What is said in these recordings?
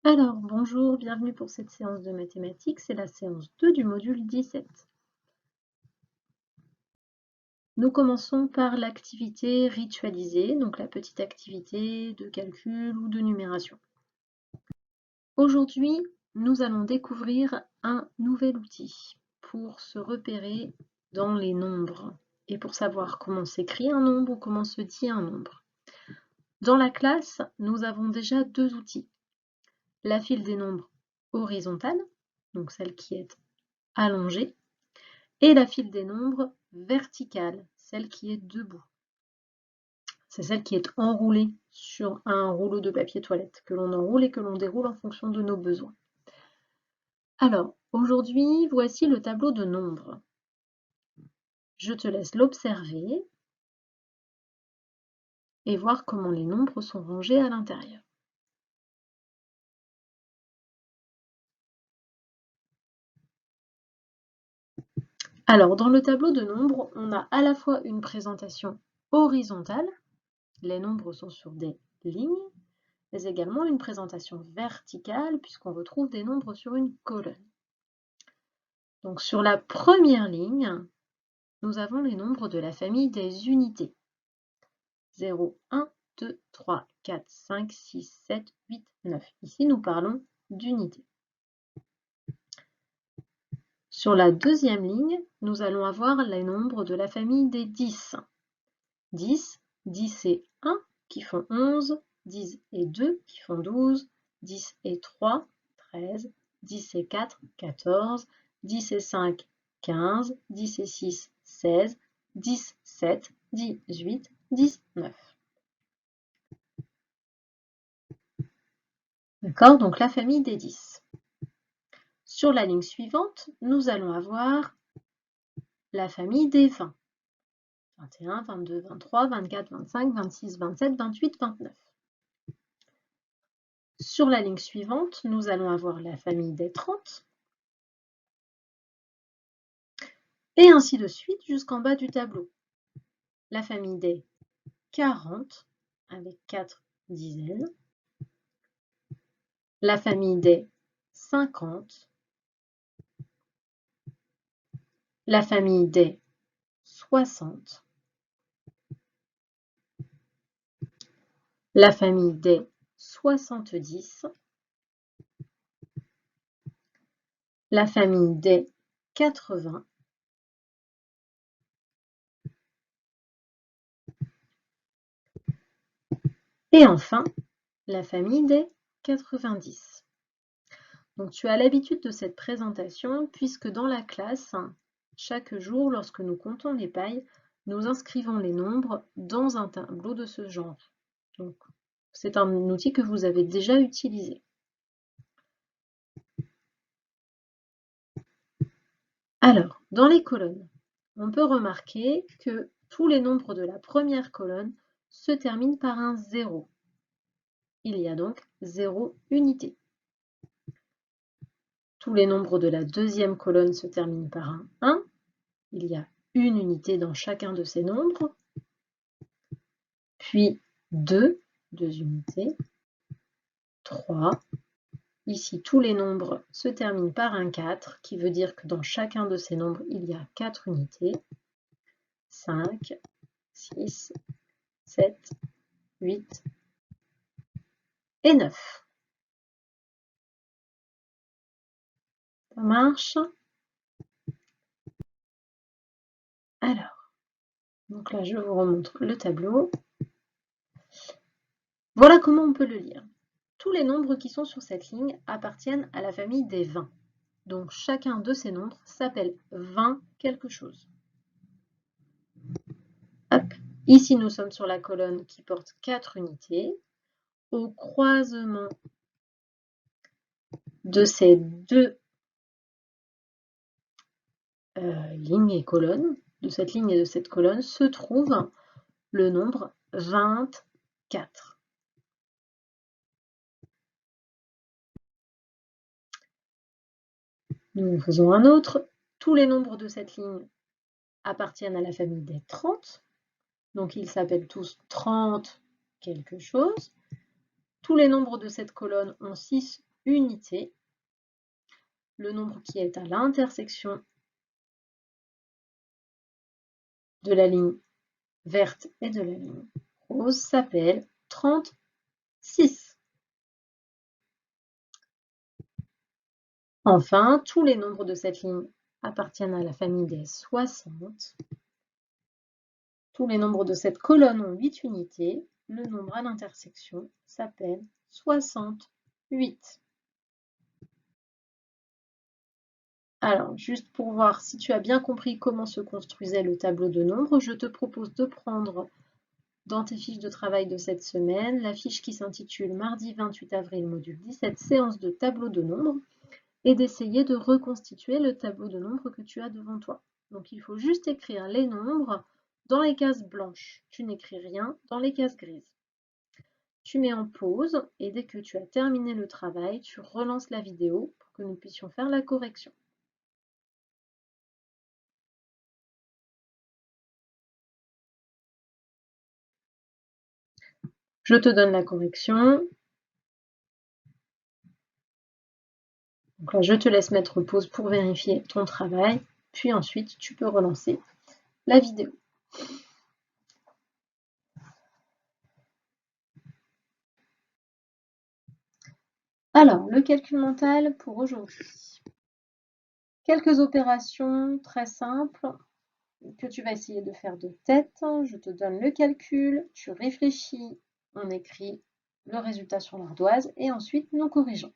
Alors, bonjour, bienvenue pour cette séance de mathématiques, c'est la séance 2 du module 17. Nous commençons par l'activité ritualisée, donc la petite activité de calcul ou de numération. Aujourd'hui, nous allons découvrir un nouvel outil pour se repérer dans les nombres et pour savoir comment s'écrit un nombre ou comment se dit un nombre. Dans la classe, nous avons déjà deux outils. La file des nombres horizontale, donc celle qui est allongée, et la file des nombres verticale, celle qui est debout. C'est celle qui est enroulée sur un rouleau de papier toilette, que l'on enroule et que l'on déroule en fonction de nos besoins. Alors, aujourd'hui, voici le tableau de nombres. Je te laisse l'observer et voir comment les nombres sont rangés à l'intérieur. Alors, dans le tableau de nombres, on a à la fois une présentation horizontale, les nombres sont sur des lignes, mais également une présentation verticale puisqu'on retrouve des nombres sur une colonne. Donc sur la première ligne, nous avons les nombres de la famille des unités. 0, 1, 2, 3, 4, 5, 6, 7, 8, 9. Ici, nous parlons d'unités. Sur la deuxième ligne, nous allons avoir les nombres de la famille des 10. 10, 10 et 1 qui font 11, 10 et 2 qui font 12, 10 et 3, 13, 10 et 4, 14, 10 et 5, 15, 10 et 6, 16, 10, 7, 18, 19. D'accord? Donc la famille des 10. Sur la ligne suivante, nous allons avoir la famille des 20. 21, 22, 23, 24, 25, 26, 27, 28, 29. Sur la ligne suivante, nous allons avoir la famille des 30. Et ainsi de suite jusqu'en bas du tableau. La famille des 40 avec 4 dizaines. La famille des 50. La famille des 60. La famille des 70. La famille des 80. Et enfin, la famille des 90. Donc tu as l'habitude de cette présentation puisque dans la classe, chaque jour, lorsque nous comptons les pailles, nous inscrivons les nombres dans un tableau de ce genre. Donc, c'est un outil que vous avez déjà utilisé. Alors, dans les colonnes, on peut remarquer que tous les nombres de la première colonne se terminent par un 0. Il y a donc 0 unité. Tous les nombres de la deuxième colonne se terminent par un 1. Il y a une unité dans chacun de ces nombres. Puis 2 unités. 3. Ici, tous les nombres se terminent par un 4, qui veut dire que dans chacun de ces nombres, il y a 4 unités. 5, 6, 7, 8 et 9. Ça marche? Alors, donc là, je vous remontre le tableau. Voilà comment on peut le lire. Tous les nombres qui sont sur cette ligne appartiennent à la famille des 20. Donc, chacun de ces nombres s'appelle 20 quelque chose. Hop. Ici, nous sommes sur la colonne qui porte 4 unités. Au croisement de ces deux lignes et colonnes, de cette ligne et de cette colonne, se trouve le nombre 24. Nous en faisons un autre. Tous les nombres de cette ligne appartiennent à la famille des 30. Donc, ils s'appellent tous 30 quelque chose. Tous les nombres de cette colonne ont 6 unité, le nombre qui est à l'intersection de la ligne verte et de la ligne rose s'appelle 36. Enfin, tous les nombres de cette ligne appartiennent à la famille des 60. Tous les nombres de cette colonne ont 8 unités. Le nombre à l'intersection s'appelle 68. Alors, juste pour voir si tu as bien compris comment se construisait le tableau de nombres, je te propose de prendre dans tes fiches de travail de cette semaine la fiche qui s'intitule Mardi 28 avril, module 17, séance de tableau de nombres, et d'essayer de reconstituer le tableau de nombres que tu as devant toi. Donc, il faut juste écrire les nombres dans les cases blanches. Tu n'écris rien dans les cases grises. Tu mets en pause et dès que tu as terminé le travail, tu relances la vidéo pour que nous puissions faire la correction. Je te donne la correction. Donc là, je te laisse mettre pause pour vérifier ton travail, puis ensuite tu peux relancer la vidéo. Alors, le calcul mental pour aujourd'hui. Quelques opérations très simples que tu vas essayer de faire de tête. Je te donne le calcul, tu réfléchis, on écrit le résultat sur l'ardoise et ensuite nous corrigeons.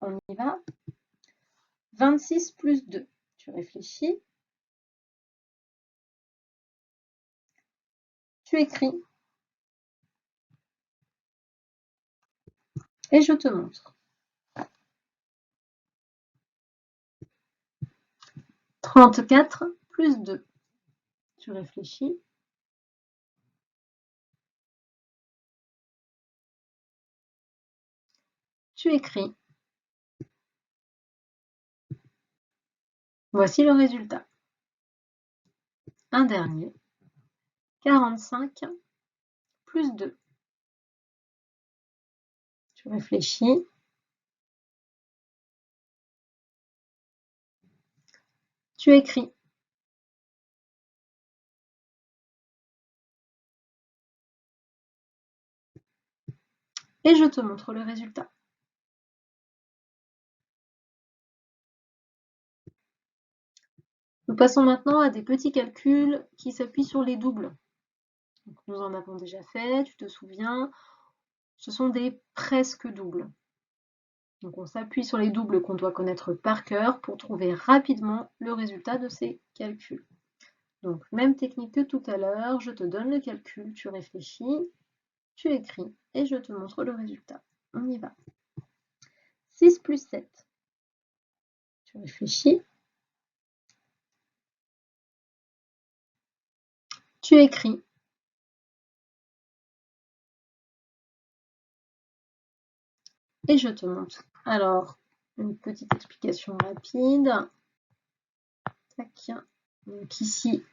On y va. 26 plus 2. Tu réfléchis. Tu écris. Et je te montre. 34 plus 2. Tu réfléchis. Tu écris. Voici le résultat. Un dernier. 45 plus 2. Tu réfléchis. Tu écris. Et je te montre le résultat. Nous passons maintenant à des petits calculs qui s'appuient sur les doubles. Donc, nous en avons déjà fait, tu te souviens, ce sont des presque doubles. Donc on s'appuie sur les doubles qu'on doit connaître par cœur pour trouver rapidement le résultat de ces calculs. Donc même technique que tout à l'heure, je te donne le calcul, tu réfléchis, tu écris et je te montre le résultat. On y va. 6 plus 7. Tu réfléchis. Tu écris. Et je te montre. Alors, une petite explication rapide. Tac. Donc ici,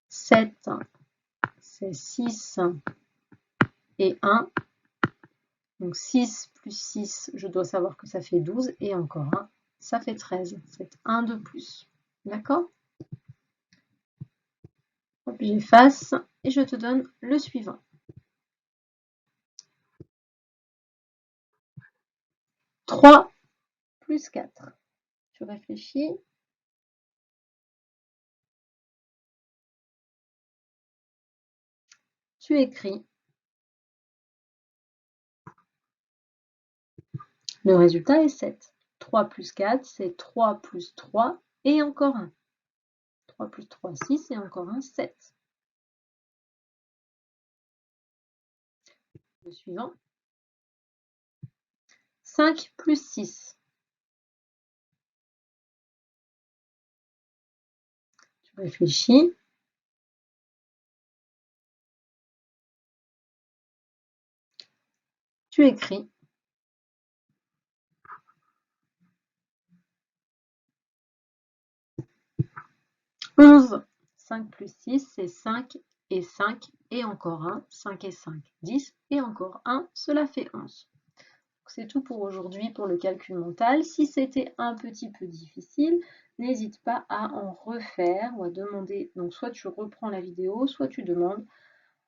7, c'est 6 et 1. Donc 6 plus 6, je dois savoir que ça fait 12. Et encore 1, ça fait 13. C'est 1 de plus. D'accord? J'efface et je te donne le suivant. 3 plus 4. Tu réfléchis. Tu écris. Le résultat est 7. 3 plus 4, c'est 3 plus 3 et encore 1. 3 plus 3, 6 et encore un, 7. Le suivant. 5 plus 6. Tu réfléchis. Tu écris. « 11. 5 plus 6, c'est 5 et 5 et encore 1. 5 et 5, 10 et encore 1, cela fait 11. C'est tout pour aujourd'hui pour le calcul mental. Si c'était un petit peu difficile, n'hésite pas à en refaire ou à demander. Donc soit tu reprends la vidéo, soit tu demandes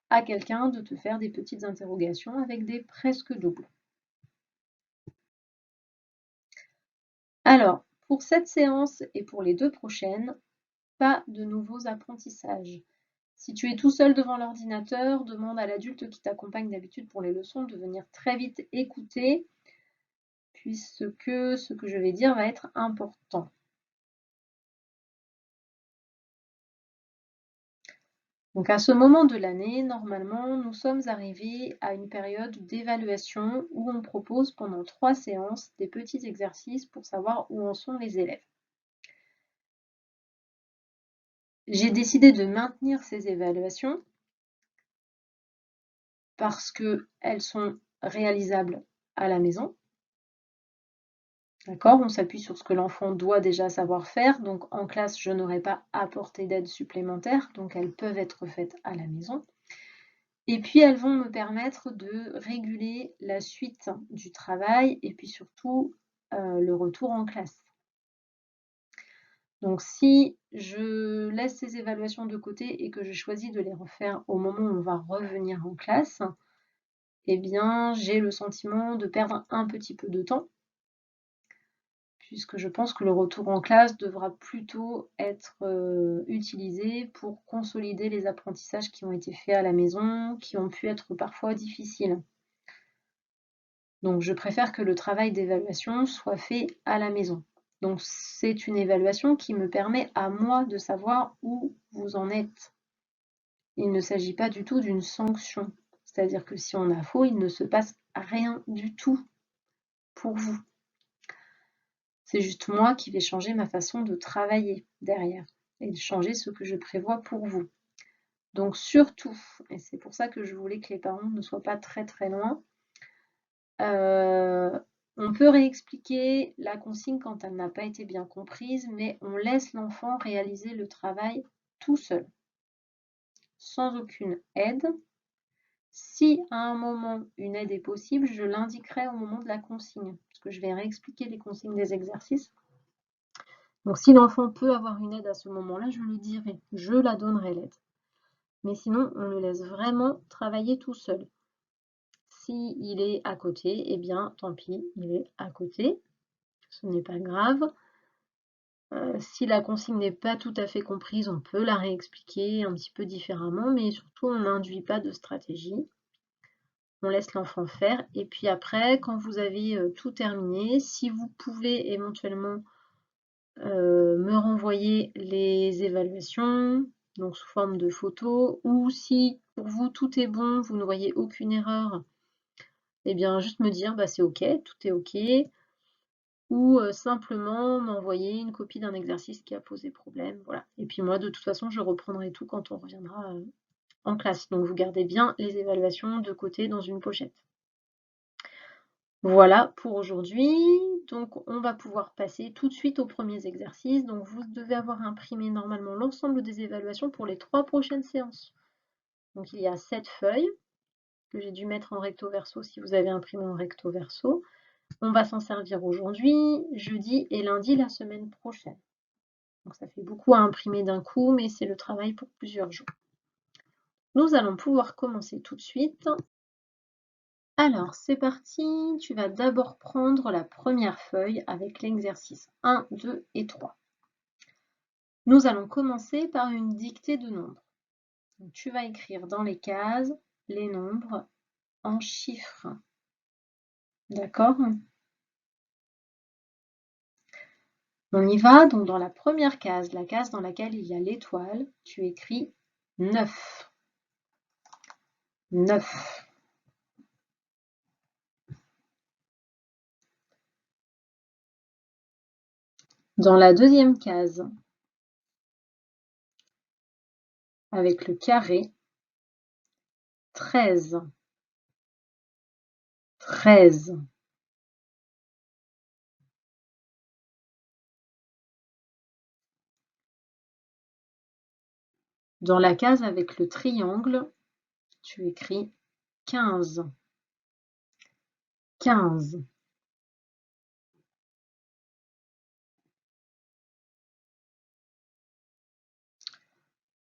à quelqu'un de te faire des petites interrogations avec des presque doubles. Alors, pour cette séance et pour les 2 prochaines, pas de nouveaux apprentissages. Si tu es tout seul devant l'ordinateur, demande à l'adulte qui t'accompagne d'habitude pour les leçons de venir très vite écouter, puisque ce que je vais dire va être important. Donc à ce moment de l'année, normalement, nous sommes arrivés à une période d'évaluation où on propose pendant 3 séances des petits exercices pour savoir où en sont les élèves. J'ai décidé de maintenir ces évaluations parce qu'elles sont réalisables à la maison. D'accord? On s'appuie sur ce que l'enfant doit déjà savoir faire. Donc en classe, je n'aurai pas apporté d'aide supplémentaire, donc elles peuvent être faites à la maison. Et puis elles vont me permettre de réguler la suite du travail et puis surtout le retour en classe. Donc si je laisse ces évaluations de côté et que je choisis de les refaire au moment où on va revenir en classe, eh bien j'ai le sentiment de perdre un petit peu de temps, puisque je pense que le retour en classe devra plutôt être utilisé pour consolider les apprentissages qui ont été faits à la maison, qui ont pu être parfois difficiles. Donc je préfère que le travail d'évaluation soit fait à la maison. Donc c'est une évaluation qui me permet à moi de savoir où vous en êtes. Il ne s'agit pas du tout d'une sanction. C'est-à-dire que si on a faux, il ne se passe rien du tout pour vous. C'est juste moi qui vais changer ma façon de travailler derrière et de changer ce que je prévois pour vous. Donc surtout, et c'est pour ça que je voulais que les parents ne soient pas très très loin, on peut réexpliquer la consigne quand elle n'a pas été bien comprise, mais on laisse l'enfant réaliser le travail tout seul, sans aucune aide. Si à un moment une aide est possible, je l'indiquerai au moment de la consigne, parce que je vais réexpliquer les consignes des exercices. Donc si l'enfant peut avoir une aide à ce moment-là, je le dirai, je la donnerai l'aide. Mais sinon, on le laisse vraiment travailler tout seul. S'il est à côté, eh bien tant pis, il est à côté, ce n'est pas grave. Si la consigne n'est pas tout à fait comprise, on peut la réexpliquer un petit peu différemment, mais surtout on n'induit pas de stratégie. On laisse l'enfant faire et puis après, quand vous avez tout terminé, si vous pouvez éventuellement me renvoyer les évaluations, donc sous forme de photos, ou si pour vous tout est bon, vous ne voyez aucune erreur, eh bien juste me dire bah, c'est ok, tout est ok, ou simplement m'envoyer une copie d'un exercice qui a posé problème, voilà. Et puis moi de toute façon je reprendrai tout quand on reviendra en classe, donc vous gardez bien les évaluations de côté dans une pochette. Voilà pour aujourd'hui, donc on va pouvoir passer tout de suite aux premiers exercices. Donc vous devez avoir imprimé normalement l'ensemble des évaluations pour les 3 prochaines séances. Donc il y a 7 feuilles que j'ai dû mettre en recto verso si vous avez imprimé en recto verso. On va s'en servir aujourd'hui, jeudi et lundi la semaine prochaine. Donc ça fait beaucoup à imprimer d'un coup, mais c'est le travail pour plusieurs jours. Nous allons pouvoir commencer tout de suite. Alors, c'est parti. Tu vas d'abord prendre la première feuille avec l'exercice 1, 2 et 3. Nous allons commencer par une dictée de nombres. Donc, tu vas écrire dans les cases les nombres en chiffres. D'accord? On y va. Donc, dans la première case, la case dans laquelle il y a l'étoile, tu écris 9. 9. Dans la deuxième case, avec le carré, 13. 13. Dans la case avec le triangle, tu écris 15. 15.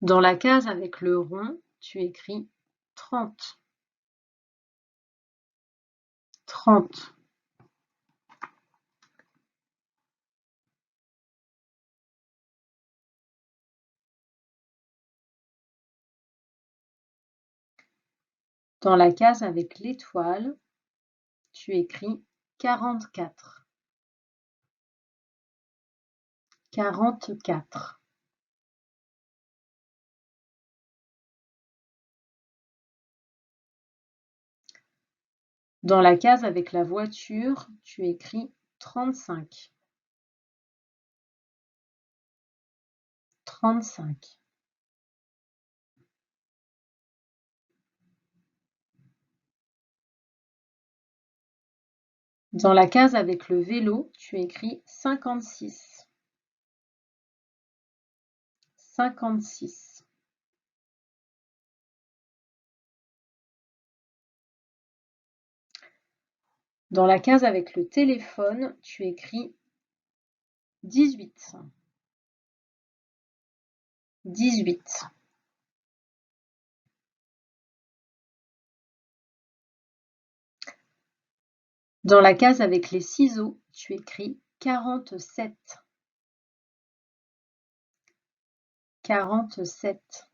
Dans la case avec le rond, tu écris 30. 30. Dans la case avec l'étoile, tu écris 44. 44. Dans la case avec la voiture, tu écris 35. 35. Dans la case avec le vélo, tu écris 56. 56. Dans la case avec le téléphone, tu écris 18. 18. Dans la case avec les ciseaux, tu écris 47. 47.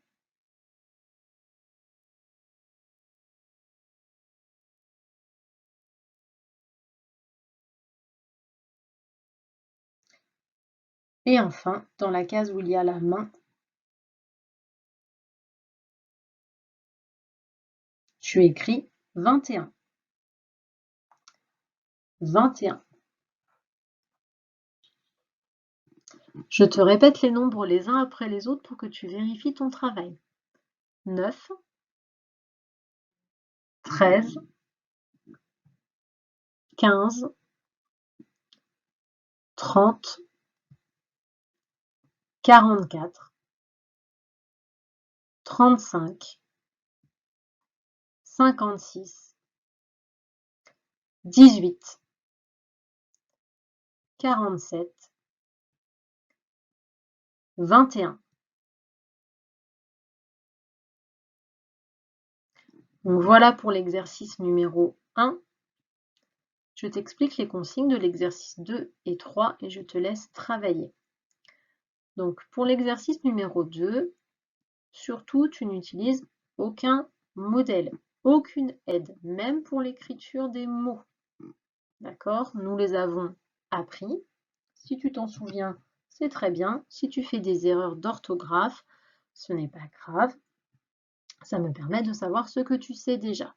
Et enfin, dans la case où il y a la main, tu écris 21. 21. Je te répète les nombres les uns après les autres pour que tu vérifies ton travail. 9, 13, 15, 30, 44, 35, 56, 18, 47, 21. Donc voilà pour l'exercice numéro 1. Je t'explique les consignes de l'exercice 2 et 3 et je te laisse travailler. Donc pour l'exercice numéro 2, surtout tu n'utilises aucun modèle, aucune aide, même pour l'écriture des mots. D'accord? Nous les avons appris. Si tu t'en souviens, c'est très bien. Si tu fais des erreurs d'orthographe, ce n'est pas grave. Ça me permet de savoir ce que tu sais déjà.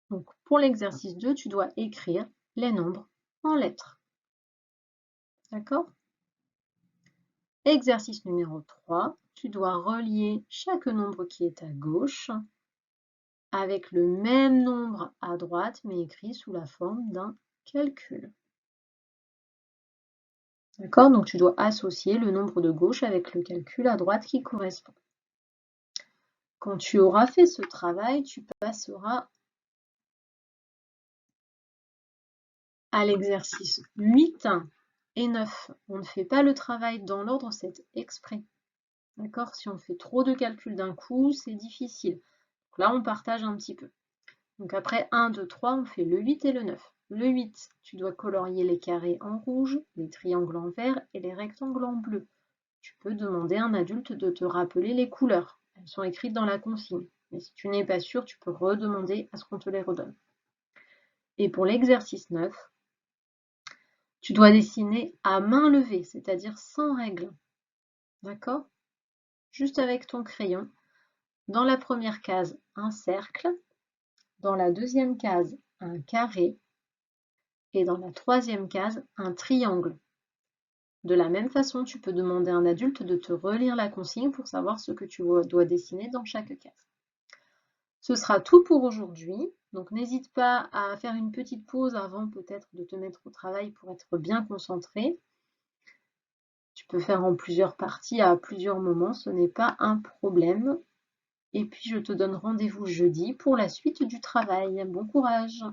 Donc, pour l'exercice 2, tu dois écrire les nombres en lettres. D'accord? Exercice numéro 3, tu dois relier chaque nombre qui est à gauche avec le même nombre à droite, mais écrit sous la forme d'un calcul. D'accord? Donc, tu dois associer le nombre de gauche avec le calcul à droite qui correspond. Quand tu auras fait ce travail, tu passeras à l'exercice 8 et 9. On ne fait pas le travail dans l'ordre, c'est exprès. D'accord? Si on fait trop de calculs d'un coup, c'est difficile. Donc là, on partage un petit peu. Donc après 1, 2, 3, on fait le 8 et le 9. Le 8, tu dois colorier les carrés en rouge, les triangles en vert et les rectangles en bleu. Tu peux demander à un adulte de te rappeler les couleurs. Elles sont écrites dans la consigne. Mais si tu n'es pas sûr, tu peux redemander à ce qu'on te les redonne. Et pour l'exercice 9, tu dois dessiner à main levée, c'est-à-dire sans règle. D'accord? Juste avec ton crayon. Dans la première case, un cercle. Dans la deuxième case, un carré. Et dans la troisième case, un triangle. De la même façon, tu peux demander à un adulte de te relire la consigne pour savoir ce que tu dois dessiner dans chaque case. Ce sera tout pour aujourd'hui. Donc n'hésite pas à faire une petite pause avant peut-être de te mettre au travail pour être bien concentré. Tu peux faire en plusieurs parties à plusieurs moments, ce n'est pas un problème. Et puis je te donne rendez-vous jeudi pour la suite du travail. Bon courage!